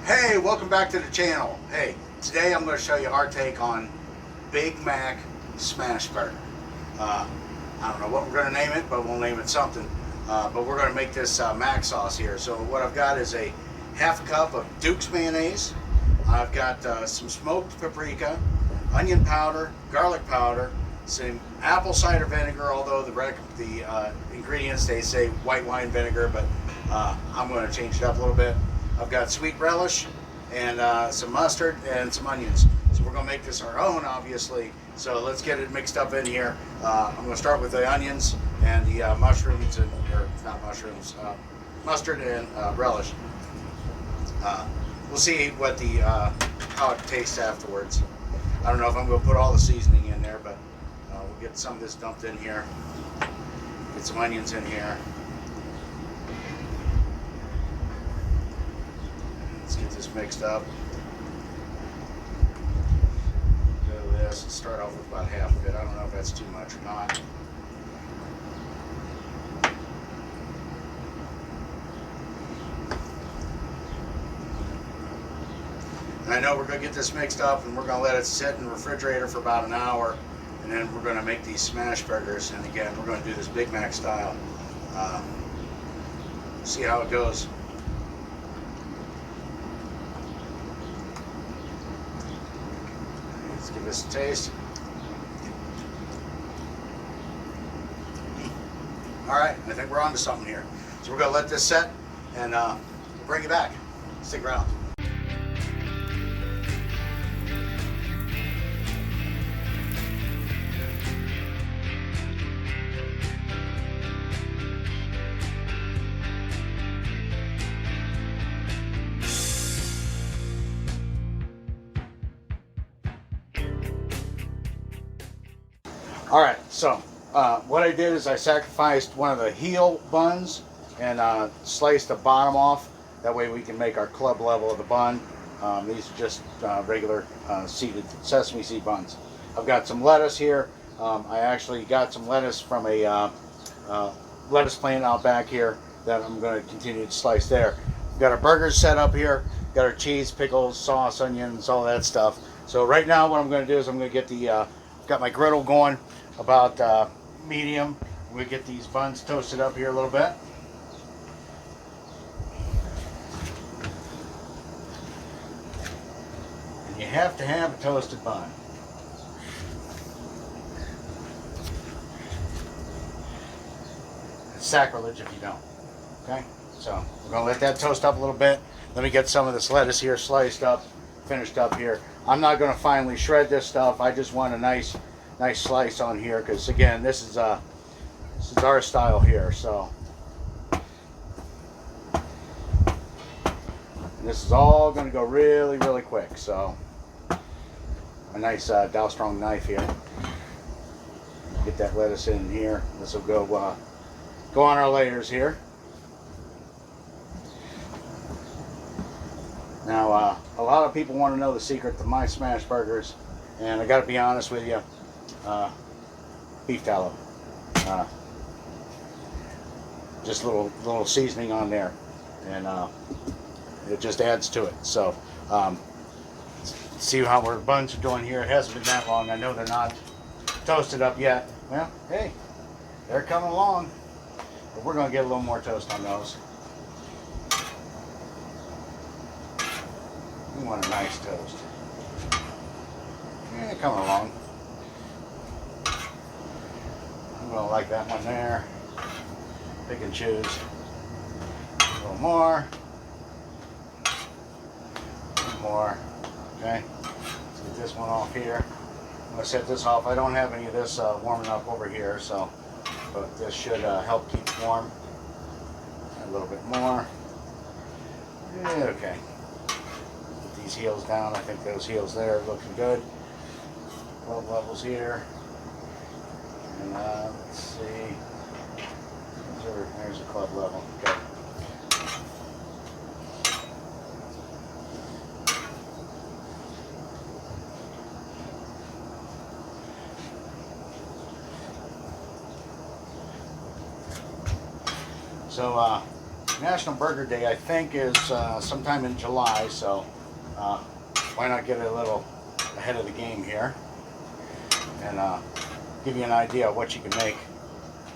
Hey, welcome back to the channel. Hey, today I'm going to show you our take on Big Mac Smash Burger. I don't know what we're going to name it, but we'll name it something. But we're going to make this mac sauce here. So what I've got is a half cup of Duke's mayonnaise. I've got some smoked paprika, onion powder, garlic powder, some apple cider vinegar, although the ingredients, they say white wine vinegar, but I'm going to change it up a little bit. I've got sweet relish and some mustard and some onions. So we're going to make this our own, obviously. So let's get it mixed up in here. I'm going to start with the onions and the mushrooms, or not mushrooms, mustard and relish. We'll see what how it tastes afterwards. I don't know if I'm going to put all the seasoning in there, but we'll get some of this dumped in here. Get some onions in here. Let's get this mixed up. Do this and start off with about half of it. I don't know if that's too much or not. And I know we're going to get this mixed up and we're going to let it sit in the refrigerator for about an hour, and then we're going to make these smash burgers. And again, we're going to do this Big Mac style. See how it goes. Let's give this a taste. All right, I think we're on to something here. So we're going to let this set and bring it back. Stick around. All right, so what I did is I sacrificed one of the heel buns and sliced the bottom off. That way we can make our club level of the bun. These are just regular seeded sesame seed buns. I've got some lettuce here. I actually got some lettuce from a lettuce plant out back here that I'm going to continue to slice there. We've got our burgers set up here. Got our cheese, pickles, sauce, onions, all that stuff. So right now what I'm going to do is I'm going to get the got my griddle going about medium. We get these buns toasted up here a little bit. And you have to have a toasted bun. It's sacrilege if you don't. Okay, so we're gonna let that toast up a little bit. Let me get some of this lettuce here sliced up, finished up here. I'm not gonna finely shred this stuff. I just want a nice slice on here, because again, this is our style here. So and this is all going to go really quick. So a nice Dow Strong knife here. Get that lettuce in here. This will go on our layers here. Now a lot of people want to know the secret to my smash burgers, and I got to be honest with you. Beef tallow, just a little seasoning on there, and it just adds to it. So see how our buns are doing here. It hasn't been that long. I know they're not toasted up yet. Well, hey, they're coming along, but we're going to get a little more toast on those. We want a nice toast. Yeah, coming along. I'm going to like that one there. Pick and choose. A little more. A little more. Okay. Let's get this one off here. I'm going to set this off. I don't have any of this warming up over here, so but this should help keep it warm. A little bit more. Yeah, okay. Put these heels down. I think those heels there are looking good. 12 levels here. And let's see, there's a club level. Okay. So National Burger Day, I think, is sometime in July, so why not get a little ahead of the game here and give you an idea of what you can make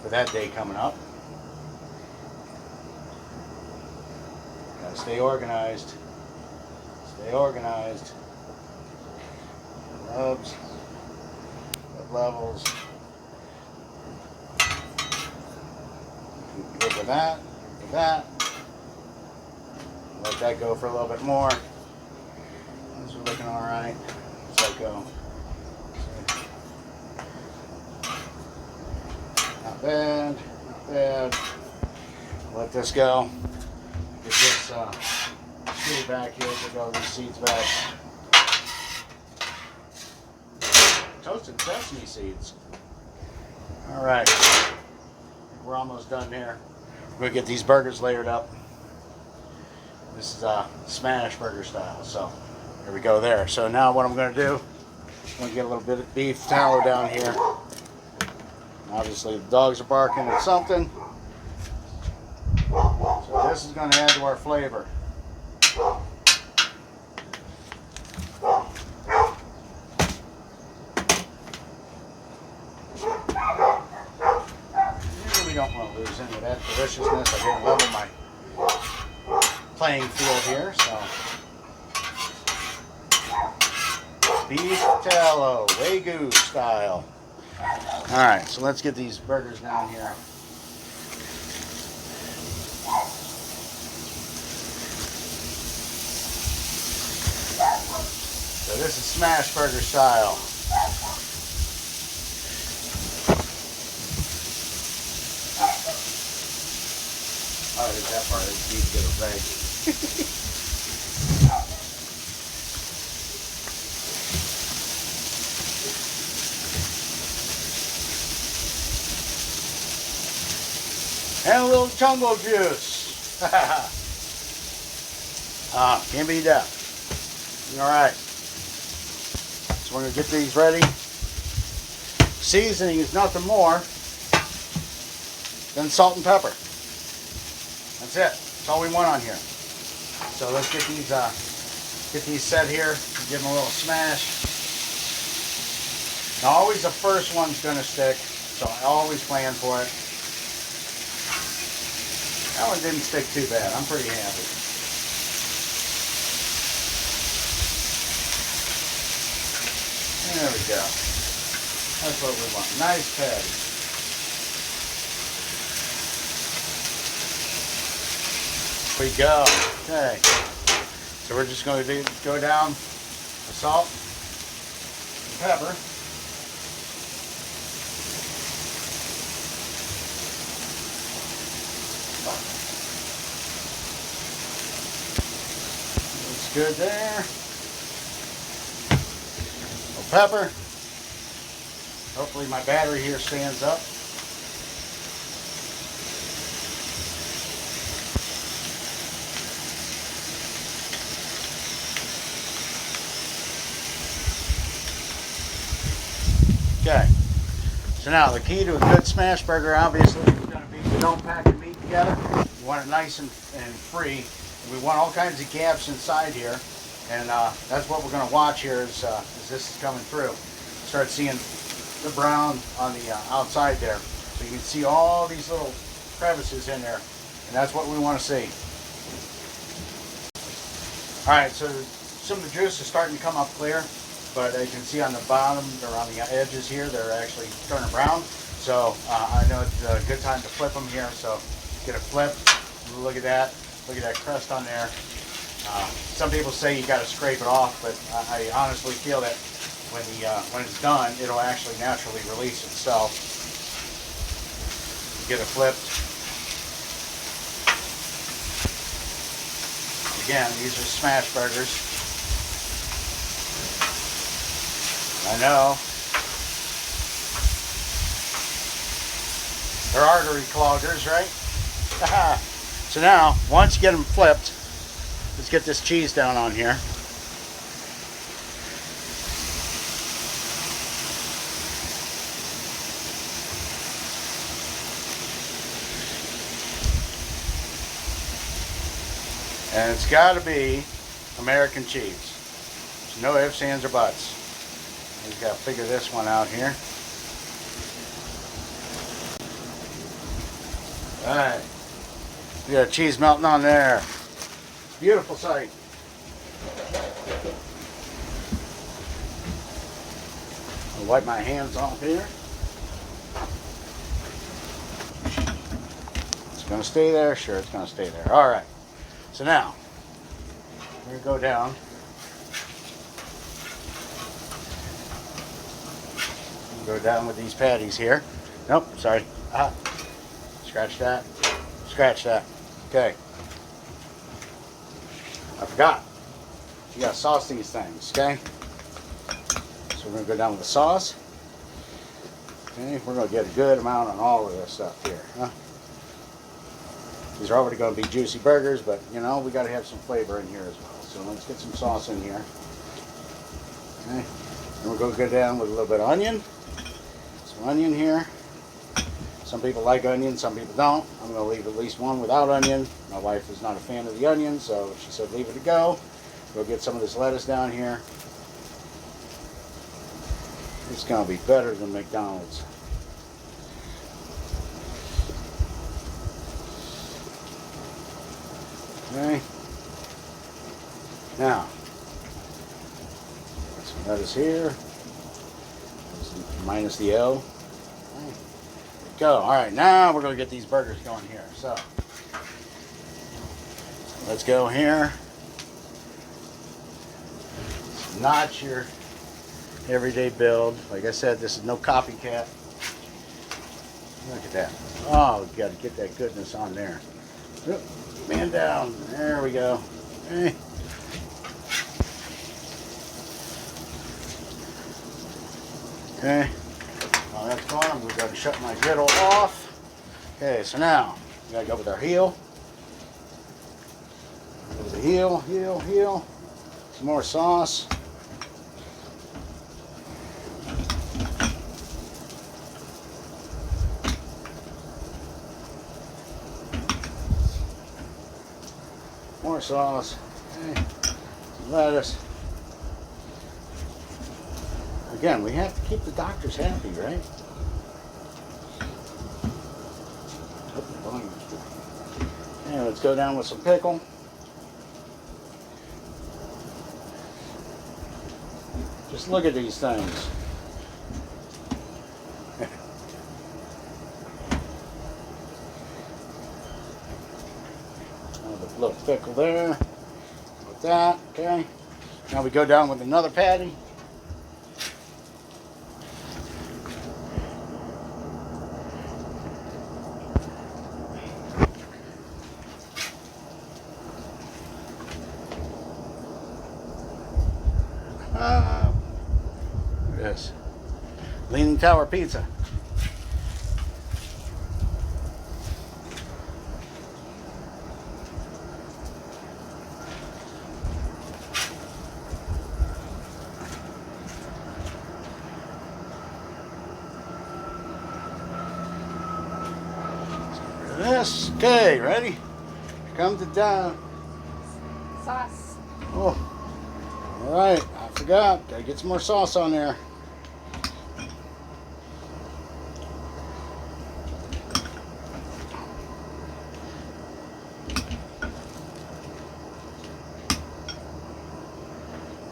for that day coming up. Gotta stay organized. Stay organized. Rubs, rub levels. Good with that. Good with that. Let that go for a little bit more. Those are looking all right. Let that go. Not bad. Not bad. Let this go. Get this screw back here. Get all these seeds back. Toasted sesame seeds. All right. We're almost done here. We're going to get these burgers layered up. This is smash burger style. So here we go there. So now what I'm going to do, I'm going to get a little bit of beef tallow down here. Obviously the dogs are barking at something. So this is going to add to our flavor. Don't want to lose any of that deliciousness. I didn't level my playing field here, so beef tallow, Wagyu style. All right, so let's get these burgers down here. So this is smash burger style. Oh, there's that part. It's need to get a bag. And a little jungle juice. Can't beat that. All right. So we're going to get these ready. Seasoning is nothing more than salt and pepper. That's it. That's all we want on here. So let's get these set here. Give them a little smash. Now always the first one's going to stick, so I always plan for it. That one didn't stick too bad. I'm pretty happy. There we go. That's what we want. Nice patty. We go. Okay. So we're just going to go down the salt and pepper. Looks good there. A little pepper. Hopefully my battery here stands up. Okay, so now the key to a good smash burger obviously is going to be you don't pack the meat together. You want it nice and free. We want all kinds of gaps inside here, and that's what we're going to watch here as this is coming through. Start seeing the brown on the outside there. So you can see all these little crevices in there, and that's what we want to see. Alright, so some of the juice is starting to come up clear. But as you can see on the bottom, or on the edges here, they're actually turning brown. So I know it's a good time to flip them here. So get a flip. Look at that. Look at that crust on there. Some people say you got to scrape it off, but I honestly feel that when it's done, it'll actually naturally release itself. Get it flipped. Again, these are smash burgers. I know. They're artery cloggers, right? So now, once you get them flipped, let's get this cheese down on here. And it's got to be American cheese. There's no ifs, ands, or buts. We've got to figure this one out here. Alright. We got cheese melting on there. Beautiful sight. I'll wipe my hands off here. It's going to stay there? Sure, it's going to stay there. Alright. So now, we're going to go down. Go down with these patties here. Nope, sorry. Scratch that. Scratch that. Okay. I forgot. You gotta sauce these things, okay? So we're gonna go down with the sauce. Okay, we're gonna get a good amount on all of this stuff here. Huh? These are already gonna be juicy burgers, but you know, we gotta have some flavor in here as well. So let's get some sauce in here. Okay. And we're gonna go down with a little bit of onion. Some onion here. Some people like onion, some people don't. I'm going to leave at least one without onion. My wife is not a fan of the onion, so she said leave it to go. We'll get some of this lettuce down here. It's going to be better than McDonald's. Okay. Now, some lettuce here. Minus the L. Go. Alright, now we're going to get these burgers going here. So, let's go here. It's not your everyday build. Like I said, this is no copycat. Look at that. Oh, we've got to get that goodness on there. Oop, man down. There we go. Okay. Okay. While that's going, I'm going to shut my griddle off. Okay, so now we got to go with our heel. Go with the heel. Some more sauce. More sauce. Okay. Some lettuce. Again, we have to keep the doctors happy, right? Okay, let's go down with some pickle. Just look at these things. A little pickle there. With that, okay. Now we go down with another patty. Look at this. Leaning Tower Pizza. This. Okay, ready? Here comes the down. Sauce. Oh. Alright, I forgot. Gotta get some more sauce on there.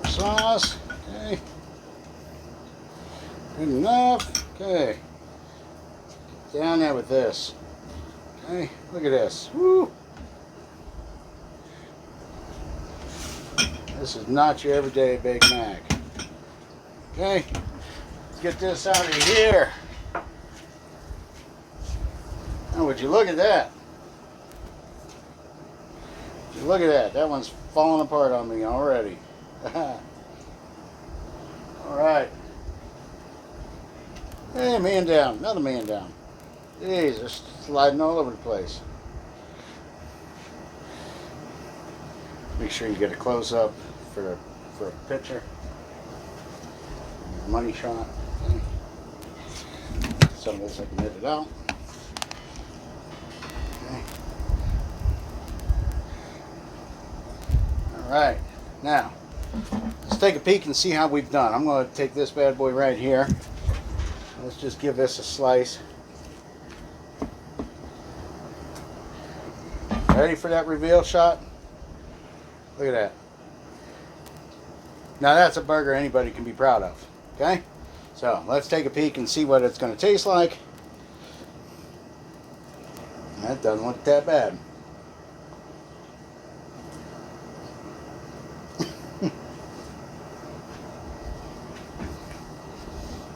Sauce. Okay. Good enough. Okay. Get down there with this. Okay, look at this. Woo! This is not your everyday Big Mac. Okay, let's get this out of here. Now, would you look at that? Would you look at that? That one's falling apart on me already. Alright. Hey, man down. Another man down. Jeez, they're sliding all over the place. Make sure you get a close-up for a picture. Money shot. Okay. Some of this I can edit out. Okay. Alright, now, let's take a peek and see how we've done. I'm going to take this bad boy right here. Let's just give this a slice. Ready for that reveal shot? Look at that. Now that's a burger anybody can be proud of. Okay? So let's take a peek and see what it's going to taste like. That doesn't look that bad.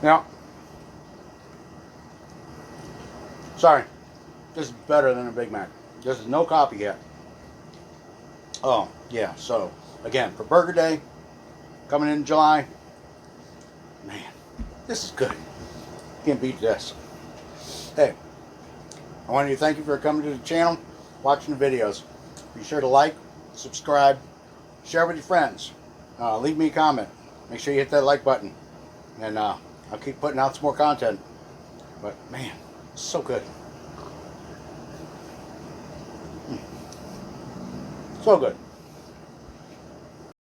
Now, sorry, this is better than a Big Mac. This is no copycat. Oh, yeah, so, again, for Burger Day, coming in July, man, this is good. Can't beat this. Hey, I want to thank you for coming to the channel, watching the videos. Be sure to like, subscribe, share with your friends. Leave me a comment. Make sure you hit that like button. And I'll keep putting out some more content. But, man, it's so good. So good.